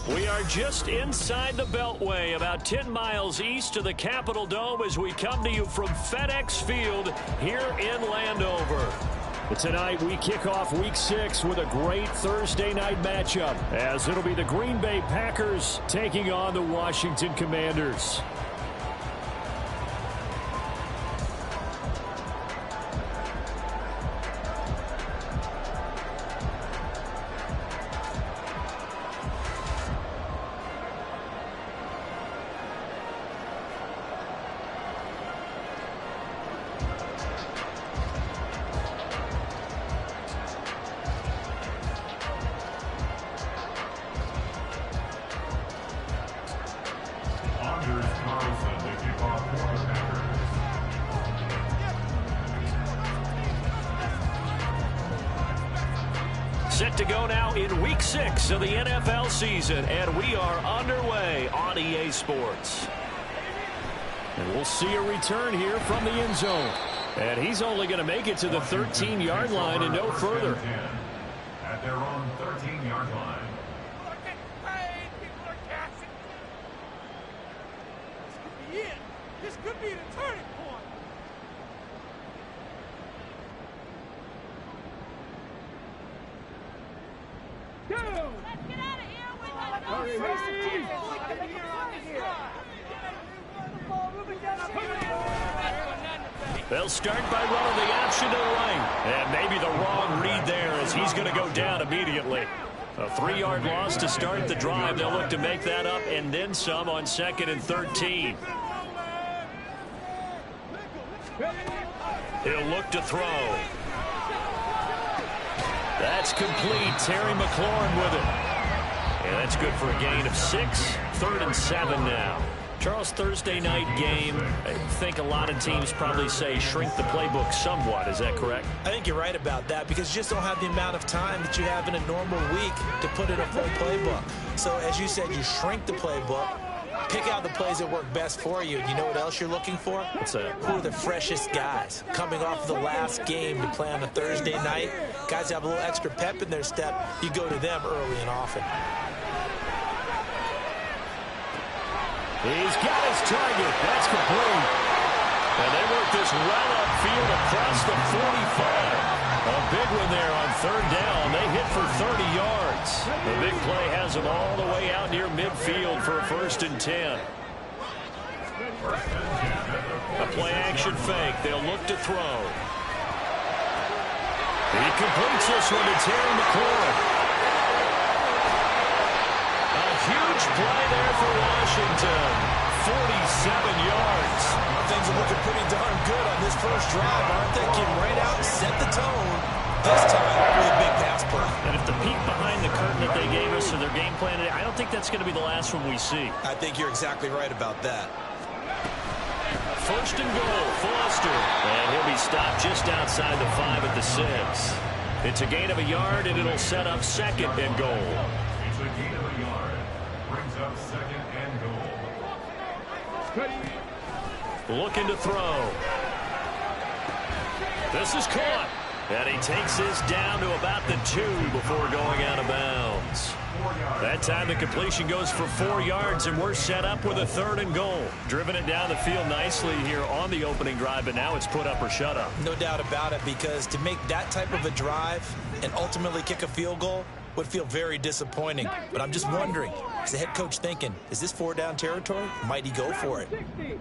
We are just inside the Beltway, about 10 miles east of the Capitol Dome as we come to you from FedEx Field here in Landover. Tonight we kick off Week 6 with a great Thursday night matchup, as it'll be the Green Bay Packers taking on the Washington Commanders. Set to go now in Week 6 of the NFL season, and we are underway on EA Sports. And we'll see a return here from the end zone. And he's only going to make it to the 13-yard line and no further. At their own 13-yard line. This could be the turning point. Let's get out of here They'll start by running the option to the right. And maybe the wrong read there as he's going to go down immediately. A 3-yard loss to start the drive. They'll look to make that up and then some on 2nd and 13. He'll look to throw. That's complete. Terry McLaurin with it. And that's good for a gain of 6. 3rd and 7 now. Charles, Thursday night game, I think a lot of teams probably say shrink the playbook somewhat. Is that correct? I think you're right about that because you just don't have the amount of time that you have in a normal week to put in a full playbook. So as you said, you shrink the playbook, pick out the plays that work best for you. You know what else you're looking for? What's that? Who are the freshest guys coming off the last game to play on a Thursday night? Guys have a little extra pep in their step. You go to them early and often. He's got his target. That's complete. And they work this well upfield across the 45. A big one there on 3rd down. They hit for 30 yards. The big play has them all the way out near midfield for a 1st and 10. A play-action fake. They'll look to throw. He completes this one to Terry McLaurin. Huge play there for Washington. 47 yards. Things are looking pretty darn good on this first drive, aren't they? Came right out and set the tone. This time with a big pass play. And if the peek behind the curtain that they gave us or their game plan, I don't think that's going to be the last one we see. I think you're exactly right about that. 1st and goal, Foster. And he'll be stopped just outside the 5 at the 6. It's a gain of a yard, and it'll set up 2nd and goal. It's a gain of a yard. Brings up 2nd and goal. Looking to throw. This is caught. And he takes this down to about the 2 before going out of bounds. That time the completion goes for 4 yards, and we're set up with a 3rd and goal. Driven it down the field nicely here on the opening drive, but now it's put up or shut up. No doubt about it, because to make that type of a drive and ultimately kick a field goal would feel very disappointing. But I'm just wondering, is the head coach thinking, is this 4-down territory? Might he go for it? 60.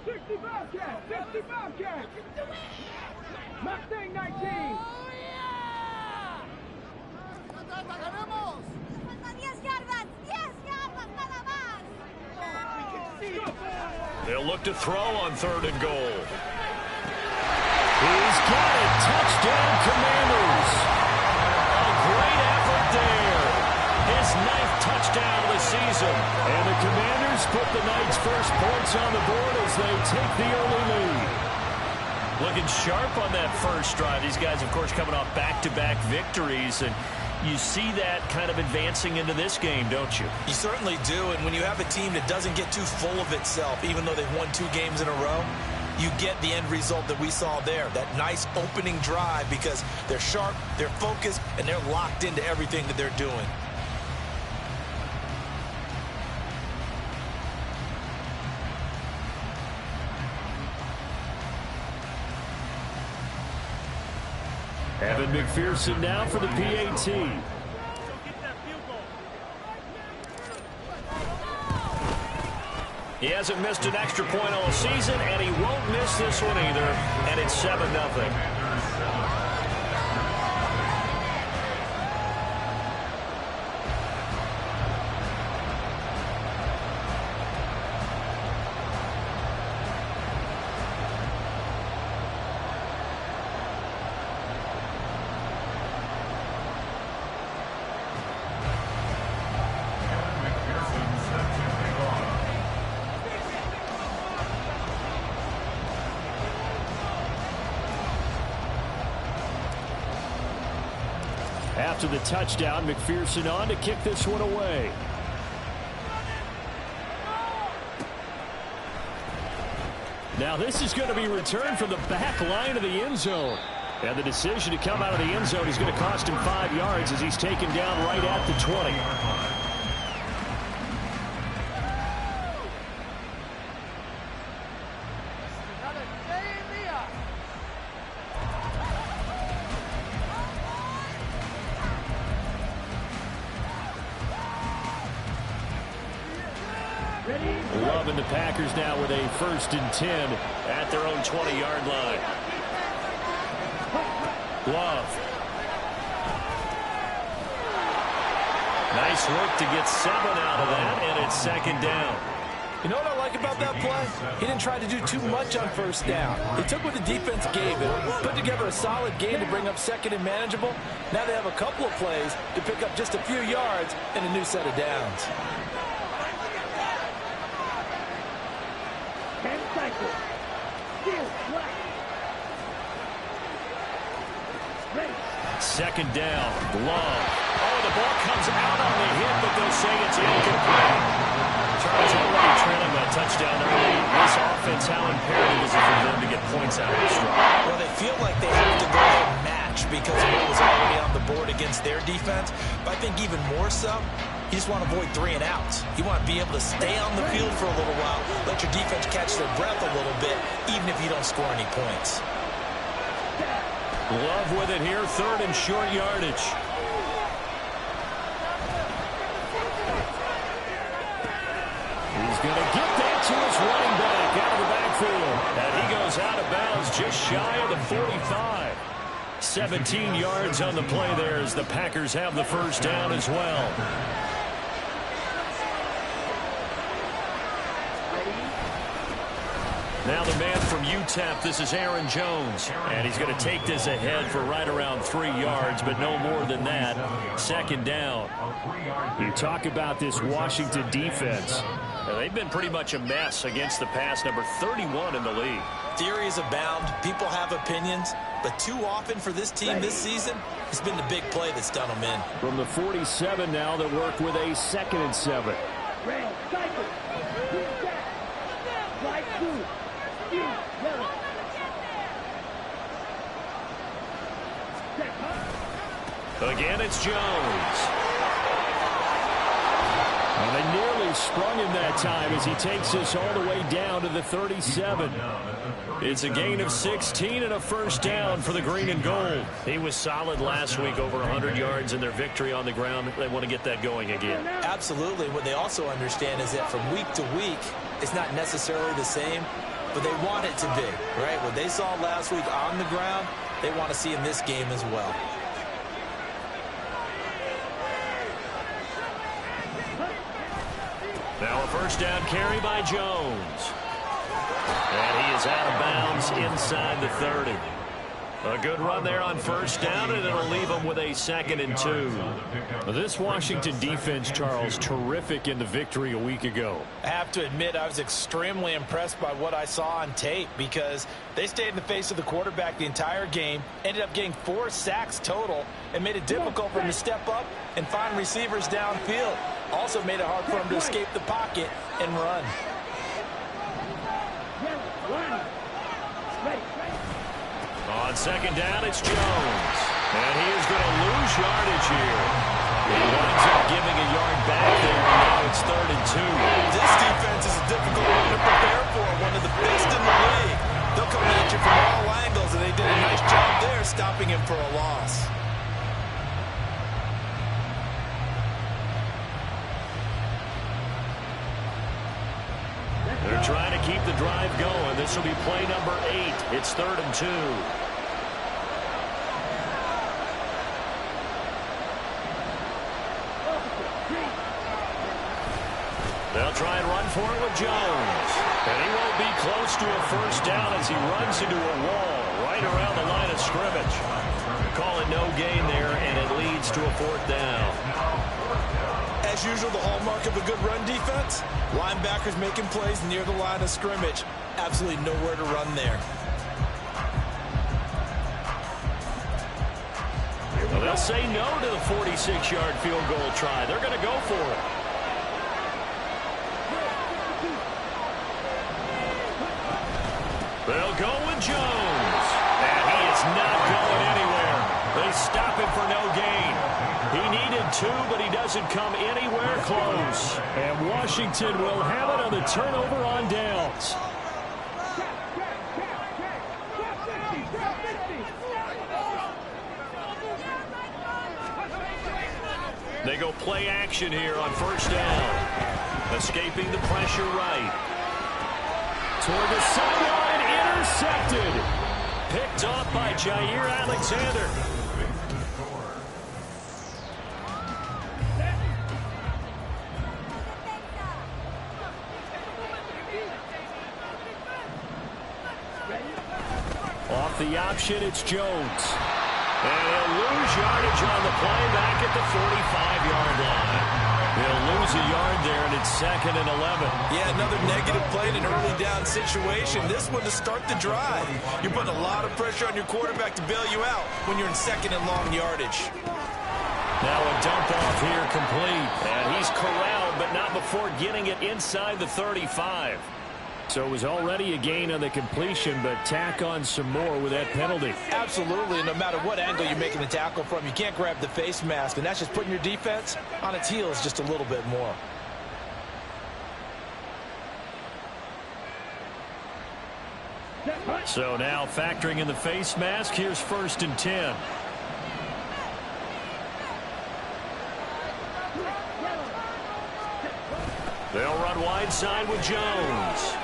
60 Bobcat. 60 Bobcat. Mustang 19. They'll look to throw on 3rd and goal. He's got it. Touchdown, Commanders. A great effort there. His 9th touchdown of the season. And the Commanders put the night's first points on the board as they take the early lead. Looking sharp on that first drive. These guys, of course, coming off back-to-back victories. And you see that kind of advancing into this game, don't you? You certainly do. And when you have a team that doesn't get too full of itself, even though they've won 2 games in a row, you get the end result that we saw there, that nice opening drive, because they're sharp, they're focused, and they're locked into everything that they're doing. Evan McPherson now for the PAT. He hasn't missed an extra point all season, and he won't miss this one either, and it's 7-0. After the touchdown, McPherson on to kick this one away. Now this is going to be returned from the back line of the end zone. And the decision to come out of the end zone is going to cost him 5 yards as he's taken down right at the 20. Loving the Packers now with a 1st and 10 at their own 20-yard line. Love. Nice work to get 7 out of that, and it's 2nd down. You know what I like about that play? He didn't try to do too much on 1st down. He took what the defense gave him, put together a solid game to bring up 2nd and manageable. Now they have a couple of plays to pick up just a few yards and a new set of downs. Second down, Love. Oh, the ball comes out on the hit, but they'll say it's incomplete. Charles already trailing that touchdown early. This offense, how imperative is it for them to get points out of this drive? Well, they feel like they have to go ahead and match because of what was already on the board against their defense. But I think even more so, you just want to avoid 3 and outs. You want to be able to stay on the field for a little while, let your defense catch their breath a little bit, even if you don't score any points. Love with it here, 3rd and short yardage. He's going to get that to his running back out of the backfield. And he goes out of bounds just shy of the 45. 17 yards on the play there as the Packers have the 1st down as well. Now the man from UTEP, this is Aaron Jones. And he's going to take this ahead for right around 3 yards, but no more than that. 2nd down. You talk about this Washington defense. Now, they've been pretty much a mess against the pass, number 31 in the league. Theories abound. People have opinions. But too often for this team this season, it's been the big play that's done them in. From the 47 now, they work with a 2nd and 7. Again, it's Jones. And they nearly sprung him that time as he takes this all the way down to the 37. It's a gain of 16 and a 1st down for the green and gold. He was solid last week, over 100 yards in their victory on the ground. They want to get that going again. Absolutely. What they also understand is that from week to week, it's not necessarily the same, but they want it to be, right? What they saw last week on the ground, they want to see in this game as well. Now a 1st down carry by Jones. And he is out of bounds inside the 30. A good run there on 1st down, and it'll leave them with a 2nd and 2. This Washington defense, Charles, terrific in the victory a week ago. I have to admit, I was extremely impressed by what I saw on tape because they stayed in the face of the quarterback the entire game, ended up getting 4 sacks total, and made it difficult for him to step up and find receivers downfield. Also made it hard for him to escape the pocket and run. On 2nd down, it's Jones. And he is going to lose yardage here. He winds up giving a yard back there, and now it's 3rd and 2. This defense is a difficult one to prepare for, one of the best in the league. They'll come at you from all angles, and they did a nice job there stopping him for a loss. They're trying to keep the drive going. This will be play number 8. It's 3rd and 2. They'll try and run for it with Jones. And he won't be close to a first down as he runs into a wall right around the line of scrimmage. Call it no gain there, and it leads to a 4th down. As usual, the hallmark of a good run defense, linebackers making plays near the line of scrimmage. Absolutely nowhere to run there. Well, they'll say no to the 46-yard field goal try. They're going to go for it. They'll go with Jones. And he is not going anywhere. They stop him for no gain. He needed 2, but he doesn't come anywhere close. And Washington will have it on the turnover on downs. They go play action here on first down. Escaping the pressure right. Toward the sideline, intercepted. Picked off by Jair Alexander. Off the option, it's Jones. And he'll lose yardage on the play back at the 45-yard line. They'll lose a yard there, and it's 2nd and 11. Yeah, another negative play in an early down situation. This one to start the drive. You're putting a lot of pressure on your quarterback to bail you out when you're in 2nd and long yardage. Now a dump off here complete. And he's corralled, but not before getting it inside the 35. So it was already a gain on the completion, but tack on some more with that penalty. Absolutely, and no matter what angle you're making the tackle from, you can't grab the face mask, and that's just putting your defense on its heels just a little bit more. So now factoring in the face mask, here's 1st and 10. They'll run wide side with Jones.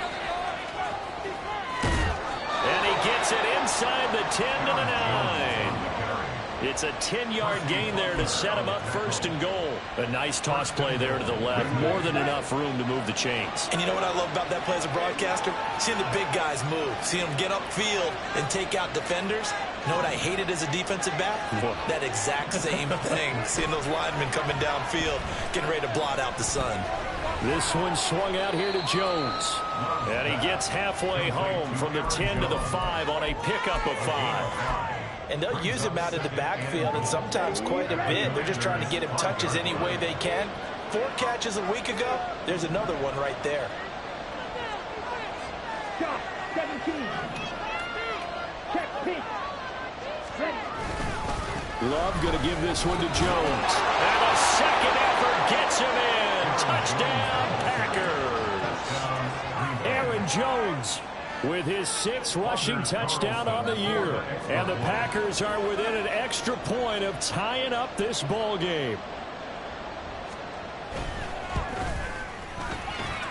And he gets it inside the 10 to the 9. It's a 10-yard gain there to set him up 1st and goal. A nice toss play there to the left. More than enough room to move the chains. And you know what I love about that play as a broadcaster? Seeing the big guys move. Seeing them get upfield and take out defenders. You know what I hated as a defensive back? What? That exact same thing. Seeing those linemen coming downfield, getting ready to blot out the sun. This one swung out here to Jones. And he gets halfway home from the 10 to the 5 on a pickup of 5. And they'll use him out in the backfield, and sometimes quite a bit. They're just trying to get him touches any way they can. 4 catches a week ago. There's another one right there. 17. Check pitch. Love going to give this one to Jones. And a second effort gets him in. Touchdown, Packers. Aaron Jones with his 6th rushing touchdown on the year. And the Packers are within an extra point of tying up this ball game.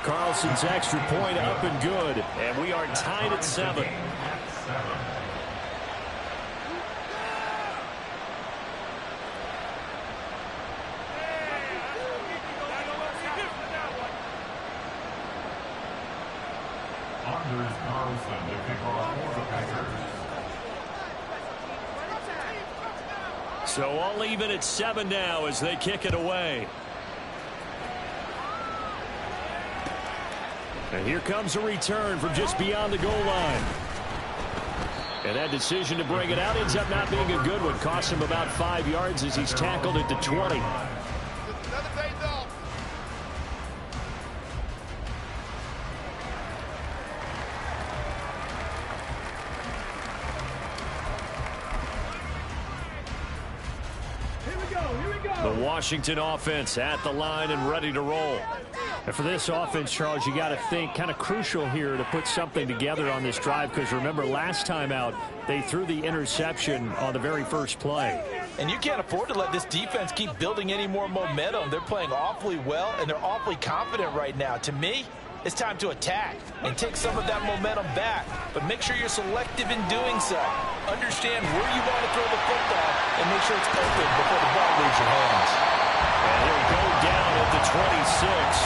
Carlson's extra point up and good. And we are tied at 7. Anders Carlson to kick off for the Packers. So all even at 7 now as they kick it away. And here comes a return from just beyond the goal line. And that decision to bring it out ends up not being a good one. Cost him about 5 yards as he's tackled at the 20. The Washington offense at the line and ready to roll. And for this offense, Charles, you got to think kind of crucial here to put something together on this drive, because remember last time out they threw the interception on the very first play. And you can't afford to let this defense keep building any more momentum. They're playing awfully well, and they're awfully confident right now. To me, it's time to attack and take some of that momentum back, but make sure you're selective in doing so. Understand where you want to throw the football and make sure it's open before the ball leaves your hands. And he'll go down at the 26,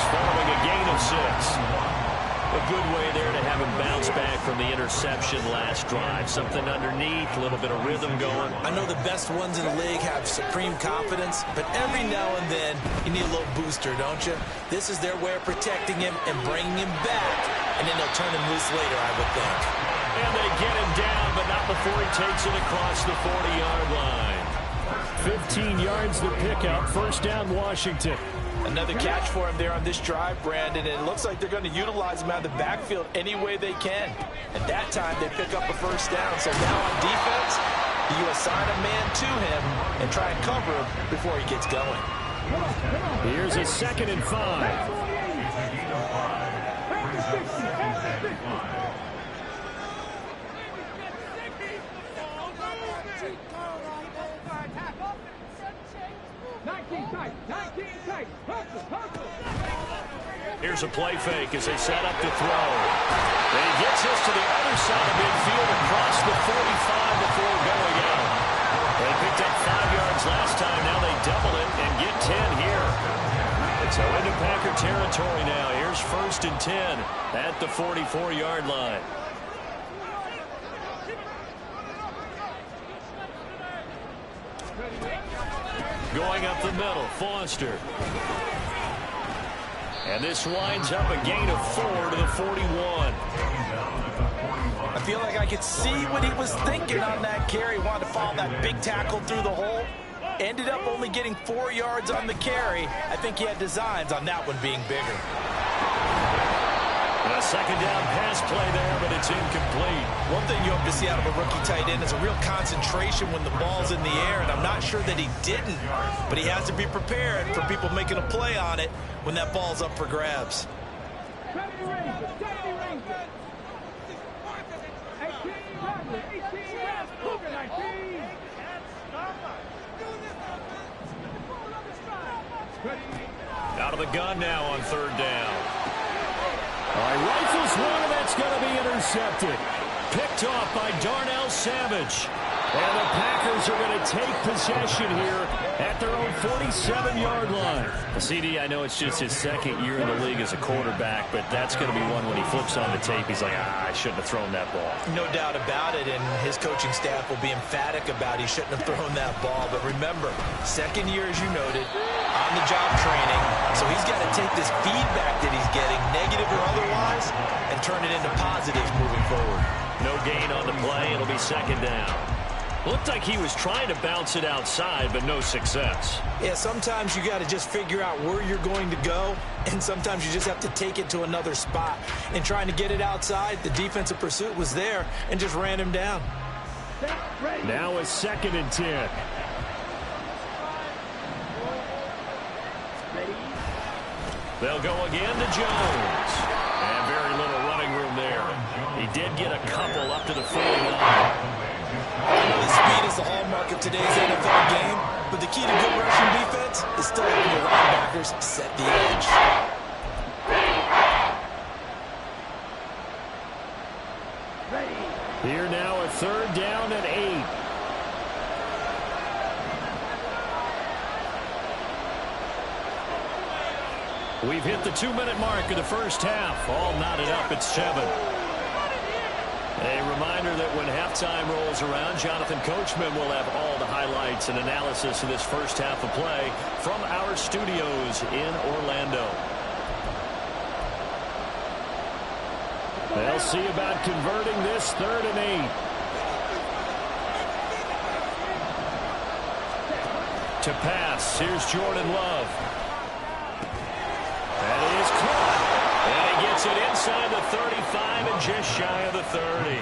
following a gain of 6. A good way there to have him bounce back from the interception last drive. Something underneath, a little bit of rhythm going. I know the best ones in the league have supreme confidence, but every now and then you need a little booster, don't you? This is their way of protecting him and bringing him back, and then they'll turn him loose later, I would think. And they get him down, but not before he takes it across the 40-yard line. 15 yards to pick up, first down Washington. Another catch for him there on this drive, Brandon, and it looks like they're going to utilize him out of the backfield any way they can. At that time, they pick up a first down. So now on defense, you assign a man to him and try and cover him before he gets going. Here's a 2nd and 5. Here's a play fake as they set up to throw. And he gets this to the other side of midfield across the 45 before going out. They picked up 5 yards last time. Now they double it and get 10 here. So into Packer territory now. Here's 1st and 10 at the 44-yard line. Going up the middle, Foster. And this winds up a gain of 4 to the 41. I feel like I could see what he was thinking on that carry. Wanted to follow that big tackle through the hole. Ended up only getting 4 yards on the carry. I think he had designs on that one being bigger. A 2nd down pass play there, but it's incomplete. One thing you hope to see out of a rookie tight end is a real concentration when the ball's in the air, and I'm not sure that he didn't, but he has to be prepared for people making a play on it when that ball's up for grabs. Out of the gun now on 3rd down. All right, rifles one, and that's going to be intercepted. Picked off by Darnell Savage. And the Packers are going to take possession here at their own 47-yard line. CD, I know it's just his 2nd year in the league as a quarterback, but that's going to be one when he flips on the tape. He's like, I shouldn't have thrown that ball. No doubt about it, and his coaching staff will be emphatic about he shouldn't have thrown that ball. But remember, 2nd year, as you noted, on-the-job training. So he's got to take this feedback that he's getting, negative or otherwise, and turn it into positives moving forward. No gain on the play. It'll be 2nd down. Looked like he was trying to bounce it outside, but no success. Yeah, sometimes you got to just figure out where you're going to go, and sometimes you just have to take it to another spot. And trying to get it outside, the defensive pursuit was there and just ran him down. Now it's 2nd and 10. They'll go again to Jones. And very little running room there. He did get a couple up to the 49. The speed is the hallmark of today's NFL game, but the key to good rushing defense is still letting your linebackers set the edge. Here now a 3rd down and 8. We've hit the 2-minute mark of the first half. All knotted up at 7. A reminder that when halftime rolls around, Jonathan Coachman will have all the highlights and analysis of this first half of play from our studios in Orlando. They'll see about converting this 3rd and 8. To pass, here's Jordan Love. That is caught. And he gets it inside the 35 and just shy of the 30.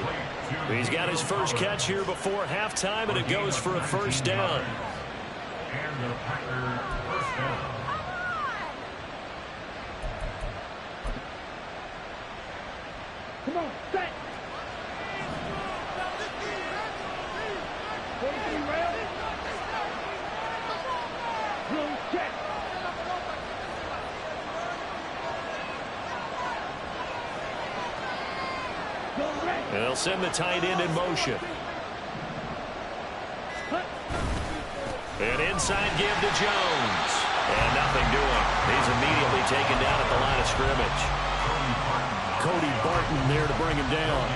He's got his first catch here before halftime, and it goes for a 1st down. And the Packers first down. Come on, set. 43 round. Drill check. They'll send the tight end in motion. An inside give to Jones. And nothing doing. He's immediately taken down at the line of scrimmage. Cody Barton there to bring him down.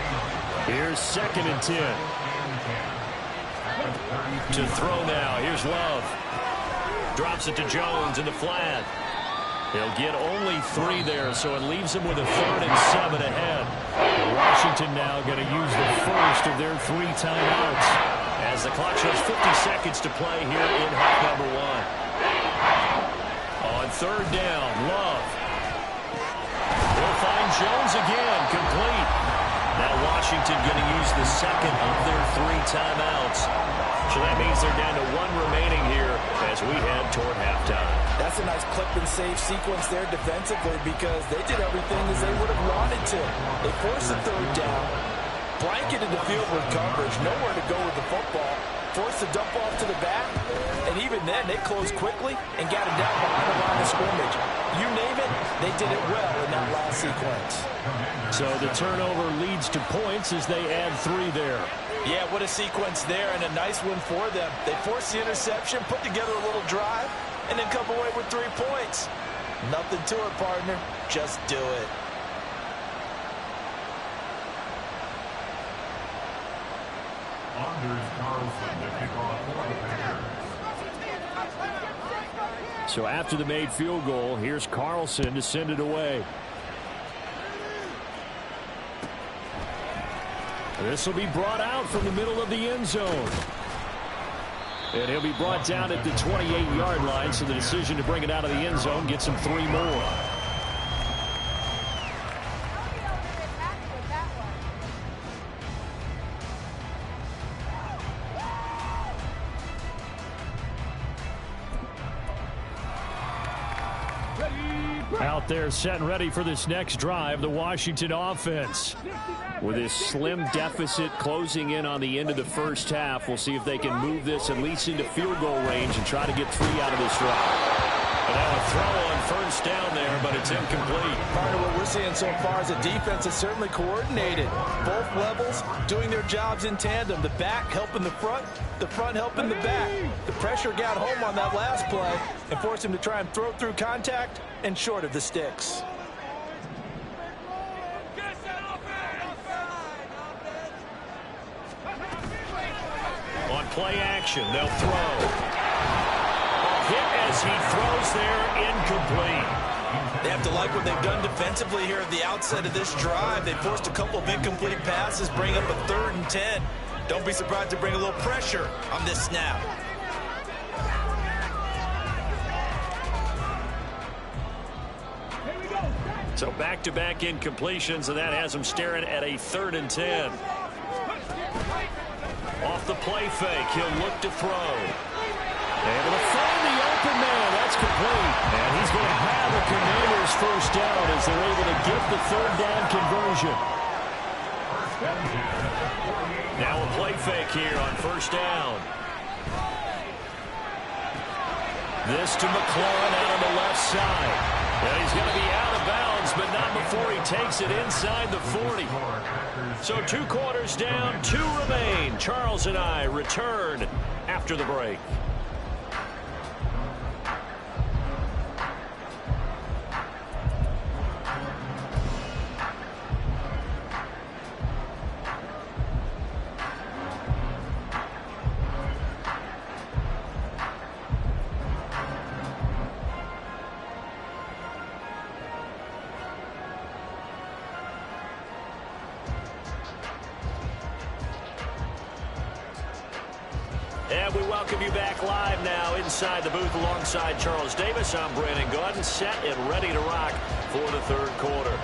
Here's 2nd and 10. To throw now. Here's Love. Drops it to Jones in the flat. He'll get only 3 there, so it leaves him with a 3rd and 7 ahead. Washington now going to use the first of their 3 timeouts as the clock shows 50 seconds to play here in half number 1. On 3rd down, Love. He'll find Jones again, complete. Now Washington going to use the 2nd of their 3 timeouts. So that means they're down to 1 remaining here as we head toward halftime. That's a nice clip and save sequence there defensively because they did everything as they would have wanted to. They forced the 3rd down, blanketed the field with coverage, nowhere to go with the football, forced the dump off to the back, and even then they closed quickly and got it down behind the line of scrimmage. You name it, they did it well in that last sequence. So the turnover leads to points as they add 3 there. Yeah, what a sequence there and a nice one for them. They forced the interception, put together a little drive, and then come away with 3 points. Nothing to it, partner. Just do it. Anders Carlson to kick off for the Packers. So after the made field goal, here's Carlson to send it away. This will be brought out from the middle of the end zone. And he'll be brought down at the 28-yard line, so the decision to bring it out of the end zone gets him 3 more. Out there set and ready for this next drive, the Washington offense. With this slim deficit closing in on the end of the first half, we'll see if they can move this at least into field goal range and try to get 3 out of this drive. And now a throw on 1st down there, but it's incomplete. Part of what we're seeing so far is a defense that's certainly coordinated. Both levels doing their jobs in tandem. The back helping the front helping the back. The pressure got home on that last play and forced him to try and throw through contact and short of the sticks. On play action, they'll throw. Hit as he throws there, incomplete. They have to like what they've done defensively here at the outset of this drive. They forced a couple of incomplete passes, bring up a 3rd and 10. Don't be surprised to bring a little pressure on this snap. So back-to-back incompletions, and that has them staring at a 3rd and 10. Off the play fake, he'll look to throw. Able to find the open man. That's complete. And he's going to have the Commanders' 1st down as they're able to get the 3rd down conversion. Now a play fake here on 1st down. This to McLaurin out on the left side. And he's going to be out of bounds, but not before he takes it inside the 40. So 2 quarters down, 2 remain. Charles and I return after the break. And we welcome you back live now inside the booth alongside Charles Davis. I'm Brandon Gordon, set and ready to rock for the 3rd quarter.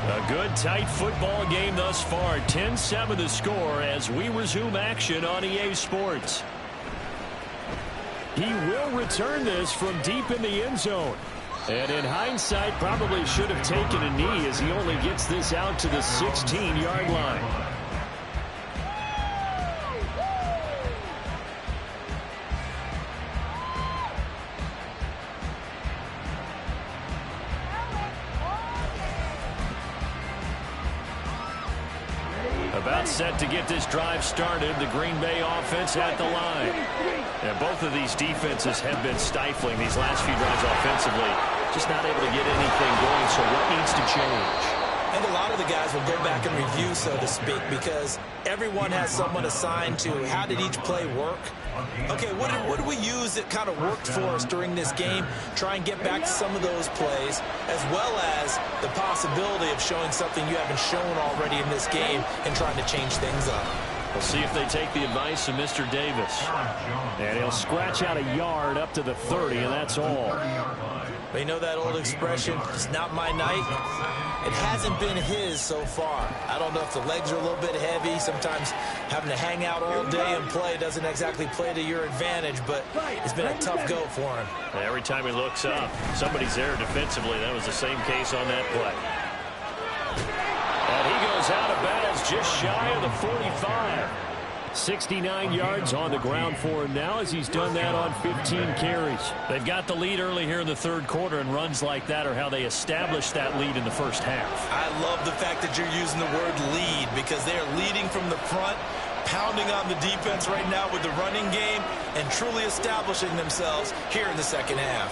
A good, tight football game thus far. 10-7 the score as we resume action on EA Sports. He will return this from deep in the end zone. And in hindsight, probably should have taken a knee as he only gets this out to the 16-yard line. About set to get this drive started. The Green Bay offense at the line. And both of these defenses have been stifling these last few drives offensively. Just not able to get anything going, so what needs to change? And a lot of the guys will go back and review, so to speak, because everyone has someone assigned to how did each play work. Okay, what did we use that kind of worked for us during this game? Try and get back to some of those plays, as well as the possibility of showing something you haven't shown already in this game and trying to change things up. We'll see if they take the advice of Mr. Davis. And he'll scratch out a yard up to the 30, and that's all. But you know that old expression, it's not my night? It hasn't been his so far. I don't know if the legs are a little bit heavy. Sometimes having to hang out all day and play doesn't exactly play to your advantage, but it's been a tough go for him. Every time he looks up, somebody's there defensively. That was the same case on that play. And he goes out of bounds just shy of the 45. 69 yards on the ground for him now as he's done that on 15 carries. They've got the lead early here in the third quarter, and runs like that are how they establish that lead in the first half. I love the fact that you're using the word lead because they're leading from the front, pounding on the defense right now with the running game, and truly establishing themselves here in the second half.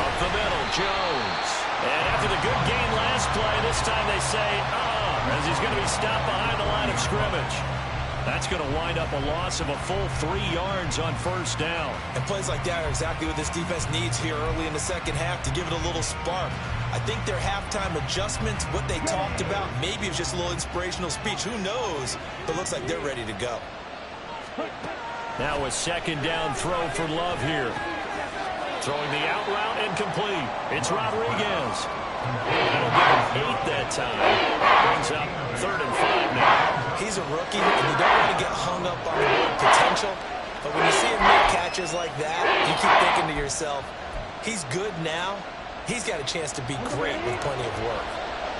Up the middle, Jones. And after the good game last play, this time they say, as he's going to be stopped behind the line of scrimmage. That's going to wind up a loss of a full 3 yards on first down. And plays like that are exactly what this defense needs here early in the second half to give it a little spark. I think their halftime adjustments, what they talked about, maybe it's just a little inspirational speech. Who knows? But looks like they're ready to go. Now a second down throw for Love here. Throwing the out route incomplete. It's Rodriguez. That'll give him 8 that time. Brings up 3rd and 5 now. He's a rookie, and you don't want to get hung up on the word potential. But when you see him make catches like that, you keep thinking to yourself, he's good now. He's got a chance to be great with plenty of work.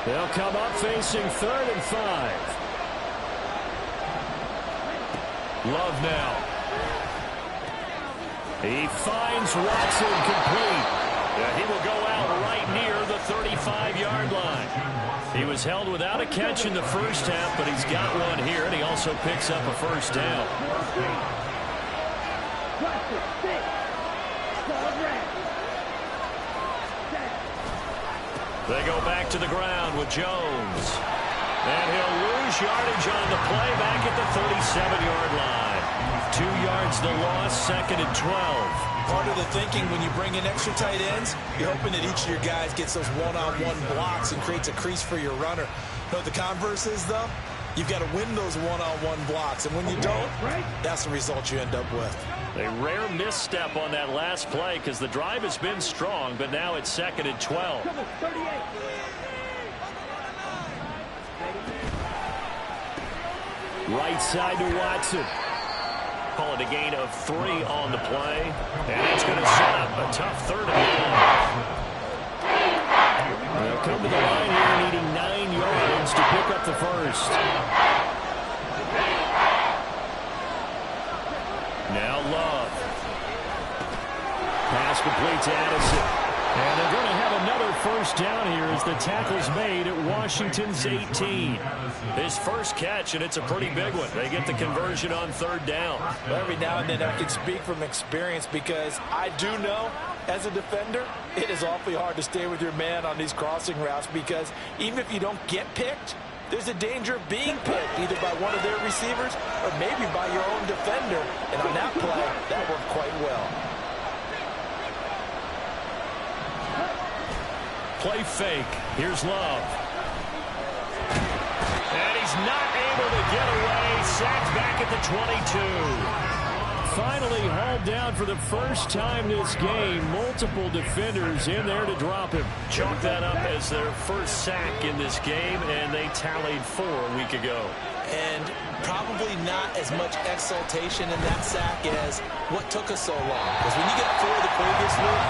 They'll come up facing 3rd and 5. Love now. He finds Watson complete. He will go out right near the 35-yard line. He was held without a catch in the first half, but he's got one here, and he also picks up a first down. They go back to the ground with Jones. And he'll lose yardage on the play back at the 37-yard line. 2 yards the loss, 2nd and 12. Part of the thinking when you bring in extra tight ends, you're hoping that each of your guys gets those one-on-one blocks and creates a crease for your runner. You know what the converse is, though? You've got to win those one-on-one blocks, and when you don't, that's the result you end up with. A rare misstep on that last play because the drive has been strong, but now it's 2nd and 12. Right side to Watson. Call it a gain of 3 on the play. And it's going to set up a tough 3rd and 9. They'll come to the line here needing 9 yards to pick up the first. Now Love. Pass complete to Addison. And they're going to have another first down here as the tackle's made at Washington's 18. His first catch, and it's a pretty big one. They get the conversion on 3rd down. Well, every now and then I can speak from experience because I do know, as a defender, it is awfully hard to stay with your man on these crossing routes because even if you don't get picked, there's a danger of being picked either by one of their receivers or maybe by your own defender. And on that play, that worked quite well. Play fake. Here's Love. And he's not able to get away. Sacked back at the 22. finally hauled down for the first time this game. Multiple defenders in there to drop him. Chalk that up as their first sack in this game, and they tallied 4 a week ago. And probably not as much exultation in that sack as what took us so long. Because when you get 4 the previous week,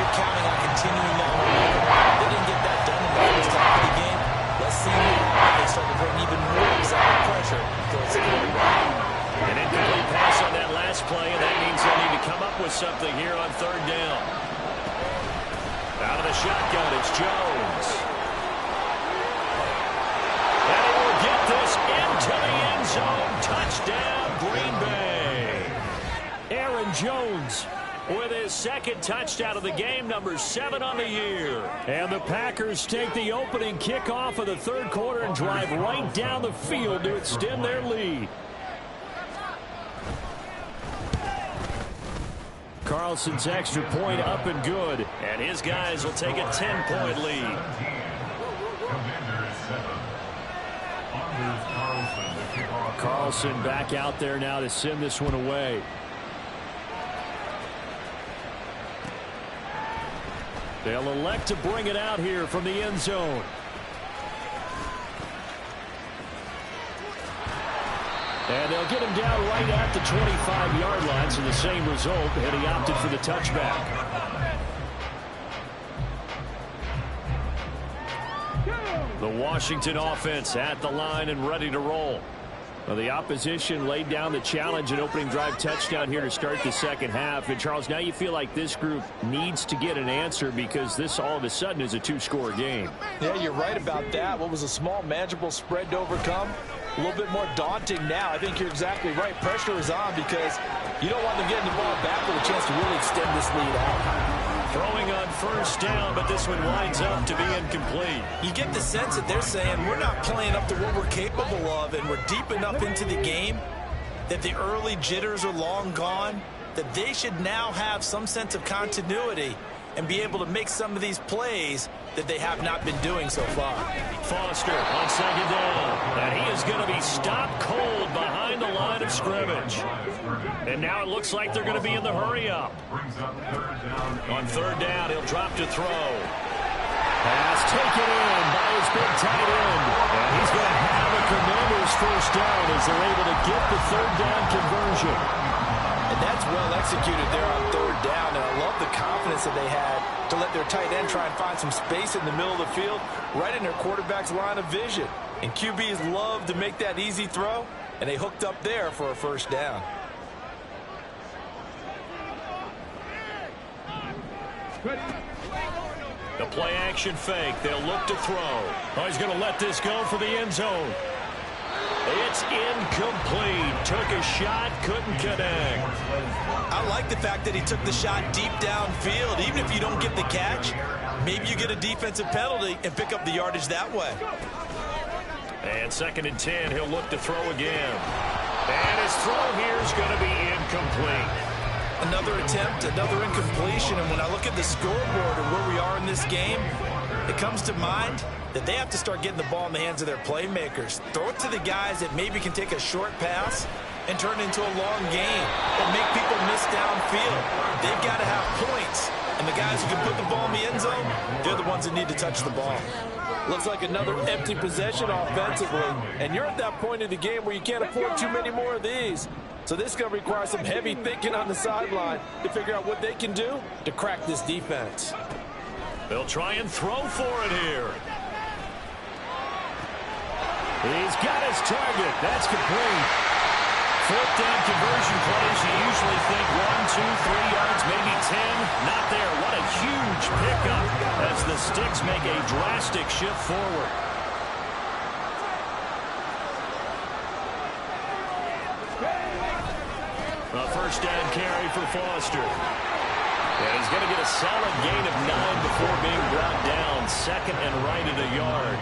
you're counting on continuing that momentum. They didn't get that done in the first half of the game. Let's see how they start to bring even more exotic pressure towards the quarterback. An incomplete pass on that last play, and that means they'll need to come up with something here on 3rd down. Out of the shotgun, it's Jones. And he will get this into the end zone. Touchdown, Green Bay. Aaron Jones with his 2nd touchdown of the game, number 7 on the year. And the Packers take the opening kickoff of the 3rd quarter and drive right down the field to extend their lead. Carlson's extra point up and good. And his guys will take a 10-point lead. Carlson back out there now to send this one away. They'll elect to bring it out here from the end zone. And they'll get him down right at the 25-yard line, so the same result, and he opted for the touchback. The Washington offense at the line and ready to roll. Well, the opposition laid down the challenge and opening drive touchdown here to start the 2nd half. And, Charles, now you feel like this group needs to get an answer because this all of a sudden is a 2-score game. Yeah, you're right about that. What was a small, manageable spread to overcome? A little bit more daunting now. I think you're exactly right. Pressure is on because you don't want them getting the ball back with a chance to really extend this lead out. Throwing on 1st down, but this one winds up to be incomplete. You get the sense that they're saying we're not playing up to what we're capable of, and we're deep enough into the game that the early jitters are long gone, that they should now have some sense of continuity and be able to make some of these plays that they have not been doing so far. Foster on 2nd down, and he is going to be stopped cold behind the line of scrimmage. And now it looks like they're going to be in the hurry-up. On 3rd down, he'll drop to throw. Pass taken in by his big tight end. And he's going to have a Commanders 1st down as they're able to get the 3rd down conversion. And that's well executed there on 3rd down. And I love the confidence that they had to let their tight end try and find some space in the middle of the field, right in their quarterback's line of vision. And QBs love to make that easy throw, and they hooked up there for a 1st down. The play action fake. They'll look to throw. Oh, he's going to let this go for the end zone. It's incomplete. Took a shot, couldn't connect. I like the fact that he took the shot deep downfield. Even if you don't get the catch, maybe you get a defensive penalty and pick up the yardage that way. And 2nd and 10, he'll look to throw again. And his throw here is going to be incomplete. Another attempt, another incompletion. And when I look at the scoreboard and where we are in this game, it comes to mind that they have to start getting the ball in the hands of their playmakers. Throw it to the guys that maybe can take a short pass and turn it into a long game or make people miss downfield. They've got to have points. And the guys who can put the ball in the end zone, they're the ones that need to touch the ball. Looks like another empty possession offensively. And you're at that point in the game where you can't afford too many more of these. So this is going to require some heavy thinking on the sideline to figure out what they can do to crack this defense. They'll try and throw for it here. He's got his target. That's complete. 4th down conversion plays. You usually think 1, 2, 3 yards, maybe 10. Not there. What a huge pickup as the Sticks make a drastic shift forward. A 1st down carry for Foster. And he's going to get a solid gain of 9 before being brought down. 2nd and right at a yard.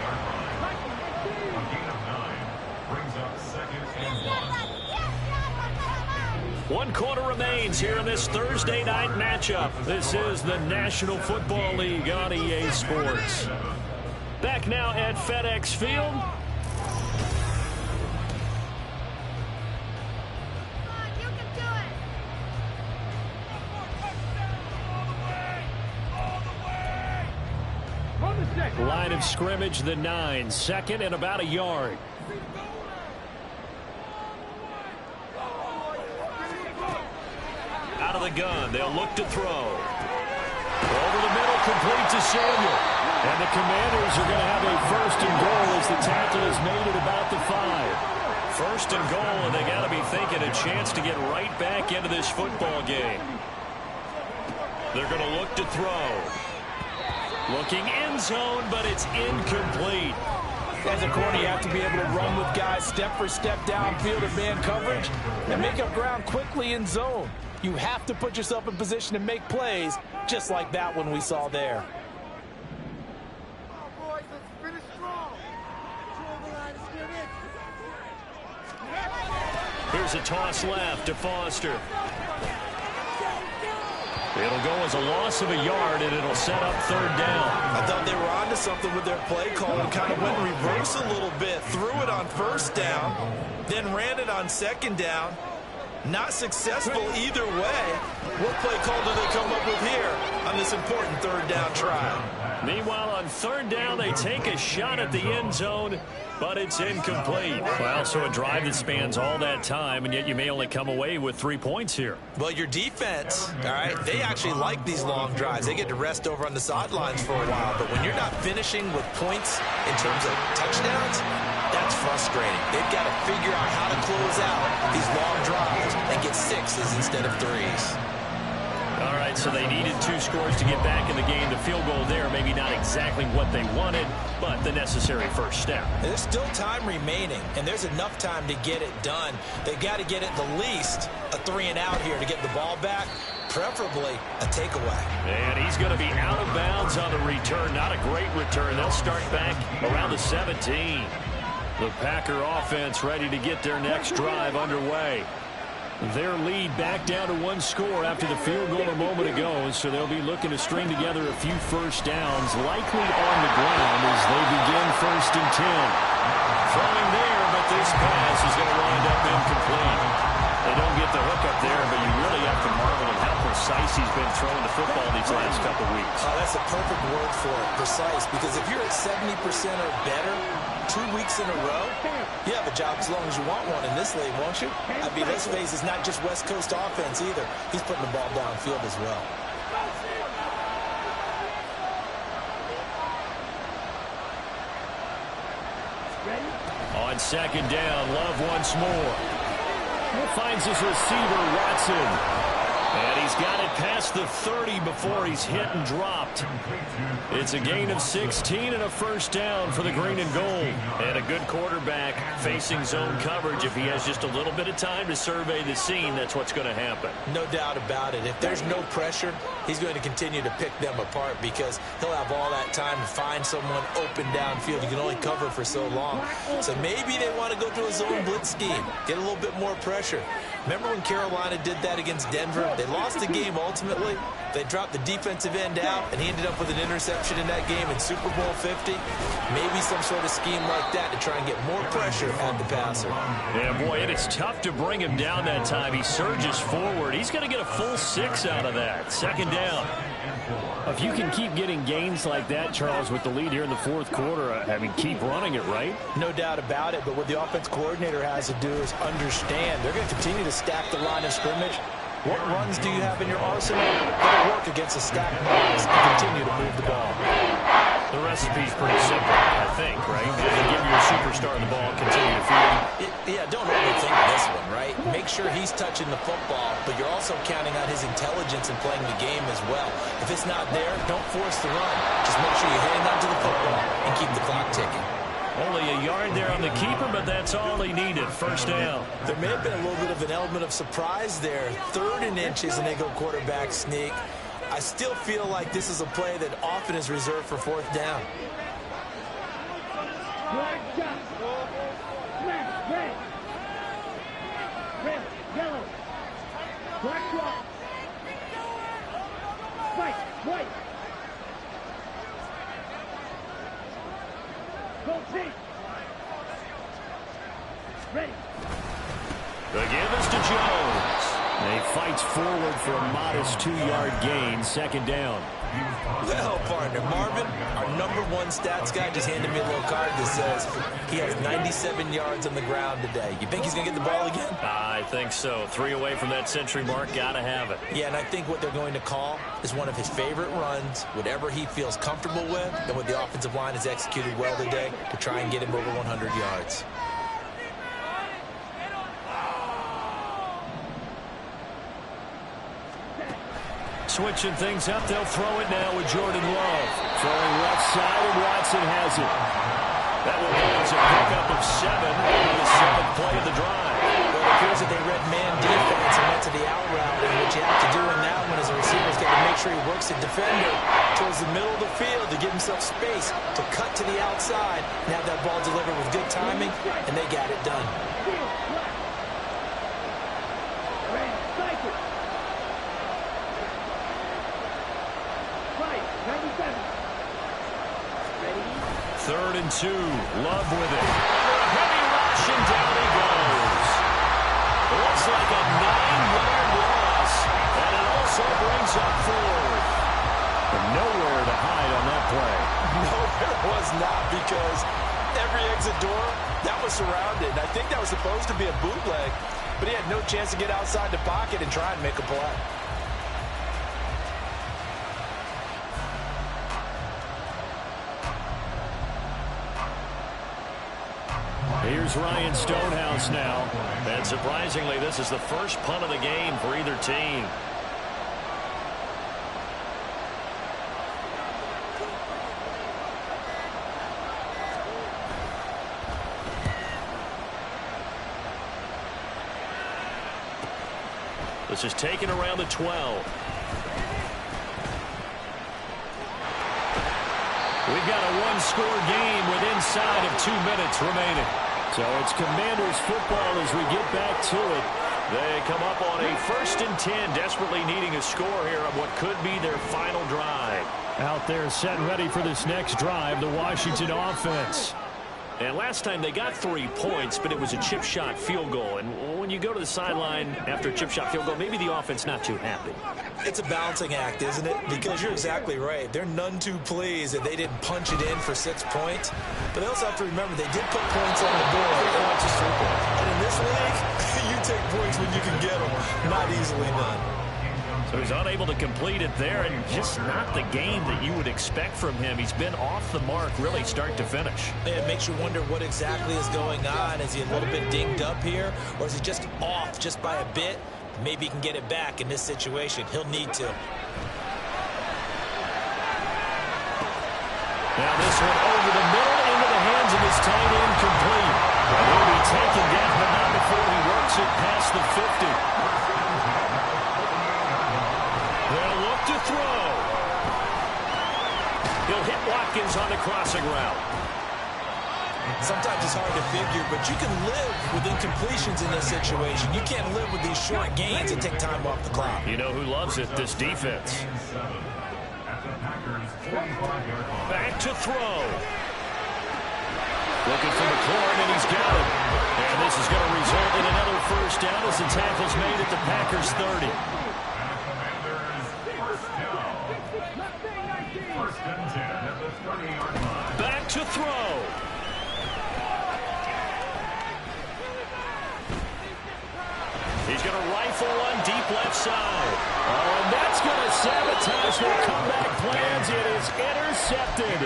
A gain of 9 brings up 2nd and 1. 1 quarter remains here in this Thursday night matchup. This is the National Football League on EA Sports. Back now at FedEx Field. Line of scrimmage, the 9. Second and about a yard. Out of the gun. They'll look to throw. Over the middle, complete to Samuel. And the Commanders are going to have a first and goal as the tackle is made at about the 5. First and goal, and they got to be thinking a chance to get right back into this football game. They're going to look to throw. Looking end zone, but it's incomplete. As a corner, you have to be able to run with guys step for step downfield in man coverage and make up ground quickly in zone. You have to put yourself in position to make plays, just like that one we saw there. Here's a toss left to Foster. It'll go as a loss of a yard, and it'll set up third down. I thought they were onto something with their play call and kind of went in reverse a little bit. Threw it on first down, then ran it on second down. Not successful either way. What play call do they come up with here on this important third down try? Meanwhile, on third down, they take a shot at the end zone, but it's incomplete. Well, so a drive that spans all that time, and yet you may only come away with 3 points here. Well, your defense, all right, they actually like these long drives. They get to rest over on the sidelines for a while, but when you're not finishing with points in terms of touchdowns, that's frustrating. They've got to figure out how to close out these long drives and get 6s instead of 3s. All right, so they needed 2 scores to get back in the game. The field goal there, maybe not exactly what they wanted, but the necessary first step. There's still time remaining, and there's enough time to get it done. They've got to get at the least a 3 and out here to get the ball back, preferably a takeaway. And he's going to be out of bounds on the return. Not a great return. They'll start back around the 17. The Packer offense ready to get their next drive underway. Their lead back down to 1 score after the field goal a moment ago, so they'll be looking to string together a few first downs, likely on the ground as they begin 1st and 10. Throwing there, but this pass is going to wind up incomplete. They don't get the hook up there, but you really have to marvel at how precise he's been throwing the football these last couple weeks. Oh, that's a perfect word for it, precise, because if you're at 70% or better 2 weeks in a row, you have a job as long as you want one in this league, won't you? I mean, let's face it, it's not just West Coast offense either. He's putting the ball downfield as well. On second down, Love once more. Finds his receiver, Watson. And he's got it past the 30 before he's hit and dropped. It's a gain of 16 and a first down for the green and gold. And a good quarterback facing zone coverage. If he has just a little bit of time to survey the scene, that's what's going to happen. No doubt about it. If there's no pressure, he's going to continue to pick them apart because he'll have all that time to find someone open downfield. You can only cover for so long. So maybe they want to go to a zone blitz scheme, get a little bit more pressure. Remember when Carolina did that against Denver? They lost the game ultimately. They dropped the defensive end out, and he ended up with an interception in that game in Super Bowl 50. Maybe some sort of scheme like that to try and get more pressure at the passer. Yeah, boy, and it's tough to bring him down that time. He surges forward. He's going to get a full 6 out of that. Second down. If you can keep getting gains like that, Charles, with the lead here in the 4th quarter, I mean, keep running it, right? No doubt about it, but what the offense coordinator has to do is understand they're going to continue to stack the line of scrimmage. What runs do you have in your arsenal that'll work against a stacked box and continue to move the ball? The recipe's pretty simple, I think, right? You give your superstar the ball, continue to feed him. Yeah, don't overthink this one, right? Make sure he's touching the football, but you're also counting on his intelligence in playing the game as well. If it's not there, don't force the run. Just make sure you hang on to the football and keep the clock ticking. Only a yard there on the keeper, but that's all he needed. First down. There may have been a little bit of an element of surprise there. 3rd and inches, and they go quarterback sneak. I still feel like this is a play that often is reserved for 4th down. Red, yellow, black, white, white. Gold team. Ready. The give is to Jones. And he fights forward for a modest 2-yard gain. Second down. Well, partner, Marvin, our number one stats guy just handed me a little card that says he has 97 yards on the ground today. You think he's going to get the ball again? I think so. 3 away from that century mark. Got to have it. Yeah, and I think what they're going to call is one of his favorite runs, whatever he feels comfortable with, and what the offensive line has executed well today to try and get him over 100 yards. Switching things up, they'll throw it now with Jordan Love. Throwing left side, and Watson has it. That will go as a pickup of 7 on the 7th play of the drive. Well, it appears that they read man defense and went to the out route, and what you have to do in that one as a receiver is got to make sure he works the defender towards the middle of the field to give himself space to cut to the outside and have that ball delivered with good timing, and they got it done. Third and 2. Love with it. Heavy rush, and down he goes. It looks like a 9-yard loss, and it also brings up 4th. And nowhere to hide on that play. No, there was not, because every exit door, that was surrounded. I think that was supposed to be a bootleg, but he had no chance to get outside the pocket and try and make a play. Here's Ryan Stonehouse now. And surprisingly, this is the first punt of the game for either team. This is taken around the 12. We've got a one-score game with inside of 2 minutes remaining. So it's Commanders football as we get back to it. They come up on a 1st and 10, desperately needing a score here on what could be their final drive. Out there set ready for this next drive, the Washington offense. And last time they got 3 points, but it was a chip shot field goal. And when you go to the sideline after a chip shot field goal, maybe the offense not too happy. It's a balancing act, isn't it? Because you're exactly right. They're none too pleased that they didn't punch it in for 6 points. But they also have to remember they did put points on the board. And in this league, you take points when you can get them. Not easily done. So he's unable to complete it there, and just not the game that you would expect from him. He's been off the mark really start to finish. It makes you wonder what exactly is going on. Is he a little bit dinged up here, or is he just off just by a bit? Maybe he can get it back in this situation. He'll need to. Now this one over the middle into the hands of his tight end, complete. He'll be taken down, but not before he works it past the 50. They'll look to throw. He'll hit Watkins on the crossing route. Sometimes it's hard to figure, but you can live with incompletions in this situation. You can't live with these short gains that take time off the clock. You know who loves it? This defense. Back to throw. Looking for McLaurin, and he's got it. And this is going to result in another first down as the tackle's made at the Packers' 30. Back to throw. He's going to rifle one deep left side. Oh, and that's going to sabotage their comeback plans. It is intercepted.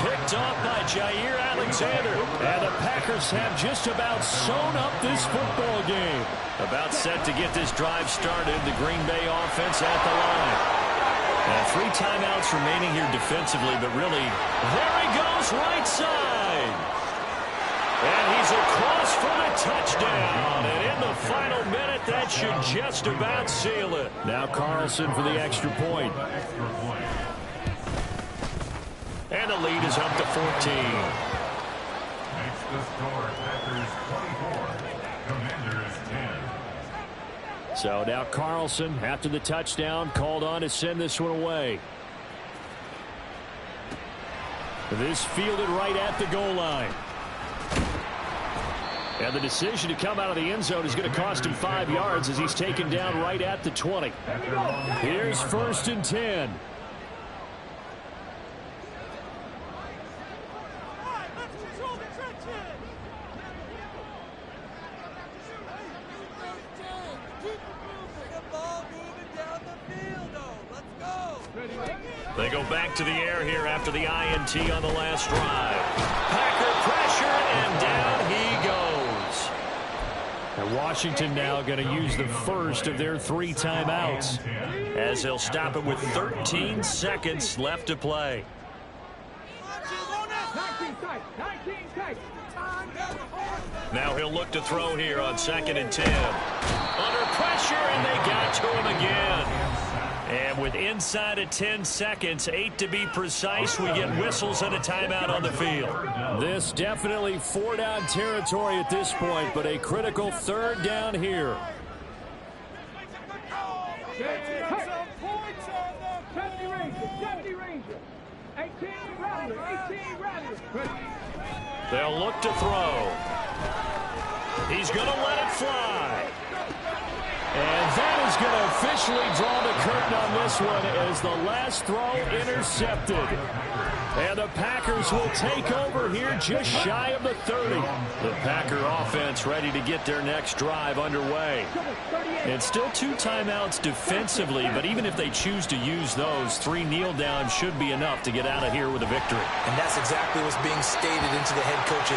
Picked off by Jair Alexander. And the Packers have just about sewn up this football game. About set to get this drive started. The Green Bay offense at the line. And 3 timeouts remaining here defensively, but really, there he goes right side. And he's across for the touchdown. And in the final minute, that should just about seal it. Now Carlson for the extra point. And the lead is up to 14. Makes the score Packers 24, Commanders 10. So now Carlson, after the touchdown, called on to send this one away. This fielded right at the goal line. And the decision to come out of the end zone is going to cost him 5 yards as he's taken down right at the 20. Here's 1st and 10. They go back to the air here after the INT on the last drive. Packer pressure, and down he goes. And Washington now going to use the first of their 3 timeouts, as they'll stop it with 13 seconds left to play. 19 tight. Now he'll look to throw here on 2nd and 10. Under pressure, and they got to him again. And with inside of 10 seconds, 8 to be precise, we get whistles and a timeout on the field. This definitely 4-down territory at this point, but a critical 3rd down here. Safety Ranger. 18 Riley. They'll look to throw. He's going to let it fly. And that is going to officially draw the curtain on this one as the last throw intercepted. And the Packers will take over here just shy of the 30. The Packer offense ready to get their next drive underway. And still 2 timeouts defensively, but even if they choose to use those, 3 kneel downs should be enough to get out of here with a victory. And that's exactly what's being stated into the head coach's